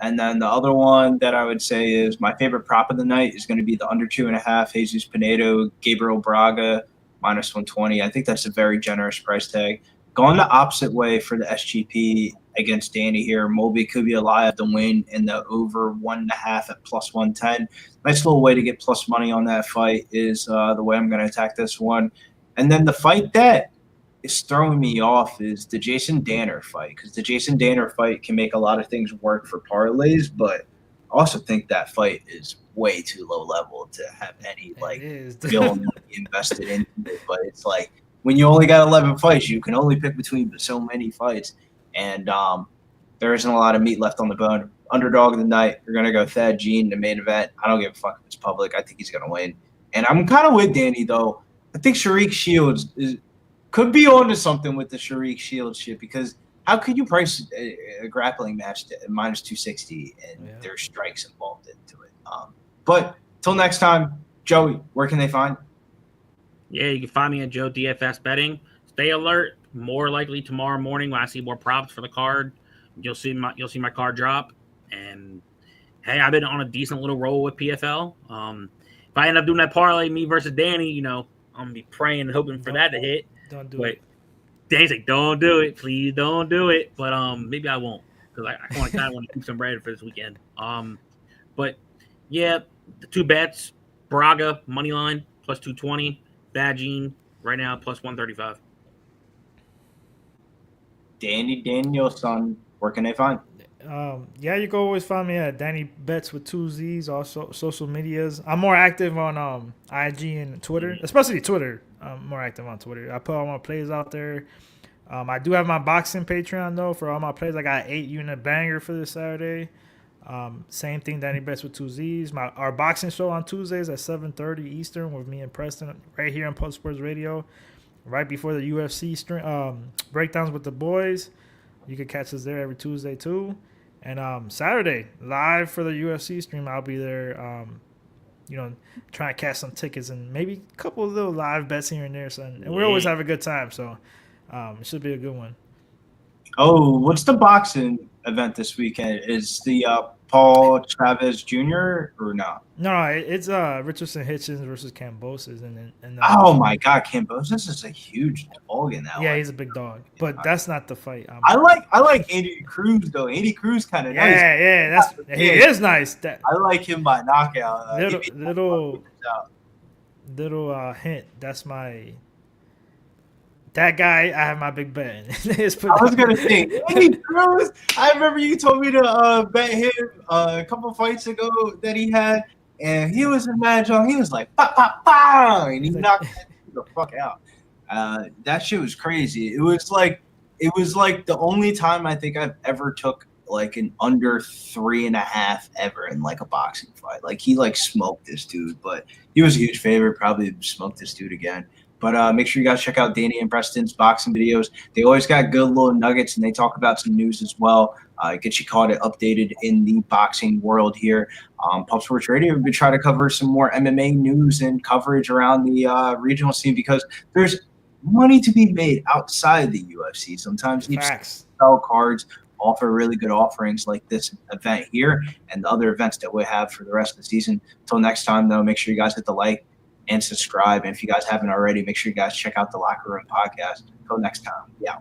And then the other one that I would say is my favorite prop of the night is going to be the under 2.5 Jesus Spanedo, Gabriel Braga, minus 120. I think that's a very generous price tag. Going the opposite way for the SGP against Danny here. Moby Kubio live the win in the over 1.5 at plus 110. Nice little way to get plus money on that fight is the way I'm going to attack this one. And then the fight that is throwing me off is the Jason Danner fight, because the Jason Danner fight can make a lot of things work for parlays, but I also think that fight is way too low level to have any skill invested into it. But it's like when you only got 11 fights, you can only pick between so many fights, and there isn't a lot of meat left on the bone. Underdog of the night, you're gonna go Thad Gene in the main event. I don't give a fuck if it's public. I think he's gonna win, and I'm kind of with Danny though. I think Sharik Shields could be onto something with the Sharik Shields shit, because how could you price a grappling match at minus 260 and there's strikes involved into it? But till next time, Joey, where can they find? Yeah, you can find me at Joe DFS Betting. Stay alert. More likely tomorrow morning when I see more props for the card, you'll see my card drop. And hey, I've been on a decent little roll with PFL. If I end up doing that parlay, me versus Danny, I'm gonna be praying and hoping for that to hit. Don't do it. Danny's like, don't do it, please, don't do it. But maybe I won't, because I kind of want to keep some bread for this weekend. But yeah, the 2 bets: Braga money line plus 220, Badgine right now plus 135. Danny Danielson, where can they find? You can always find me at Danny Bets with 2 Z's, also social medias. I'm more active on IG and Twitter, especially Twitter. I'm more active on Twitter. I put all my plays out there. I do have my boxing Patreon, though, for all my plays. I got 8-unit banger for this Saturday. Same thing, Danny Bets with 2 Z's. Our boxing show on Tuesdays at 7:30 Eastern with me and Preston right here on Post Sports Radio, right before the UFC breakdowns with the boys. You can catch us there every Tuesday, too. And Saturday, live for the UFC stream, I'll be there, trying to catch some tickets and maybe a couple of little live bets here and there. And we always have a good time, so it should be a good one. Oh, what's the boxing event this weekend? Is the Paul Chavez Jr. or not? No, it's Richardson Hitchens versus Kambosos, and oh my God, Kambosos is a huge dog in that one. Yeah, he's a big dog, but that's not the fight. I like Andy Cruz though. Andy Cruz kind of nice. Yeah, he is nice. I like him by knockout. Little hint. That's my That guy, I have my big bet in. I was gonna say, Andy Cruz. I remember you told me to bet him a couple fights ago that he had, and he was in match on. He was like, "Pop, pop, pop," and he knocked the fuck out. That shit was crazy. It was like the only time I think I've ever took like an under 3.5 ever in like a boxing fight. Like he like smoked this dude, but he was a huge favorite. Probably smoked this dude again. But make sure you guys check out Danny and Preston's boxing videos. They always got good little nuggets, and they talk about some news as well. Get you caught updated in the boxing world here. Pub Sports Radio, we've been trying to cover some more MMA news and coverage around the regional scene because there's money to be made outside the UFC. Sometimes you sell cards, offer really good offerings like this event here and the other events that we have for the rest of the season. Until next time, though, make sure you guys hit the like and subscribe. And if you guys haven't already, make sure you guys check out the Locker Room podcast. Until next time, yeah.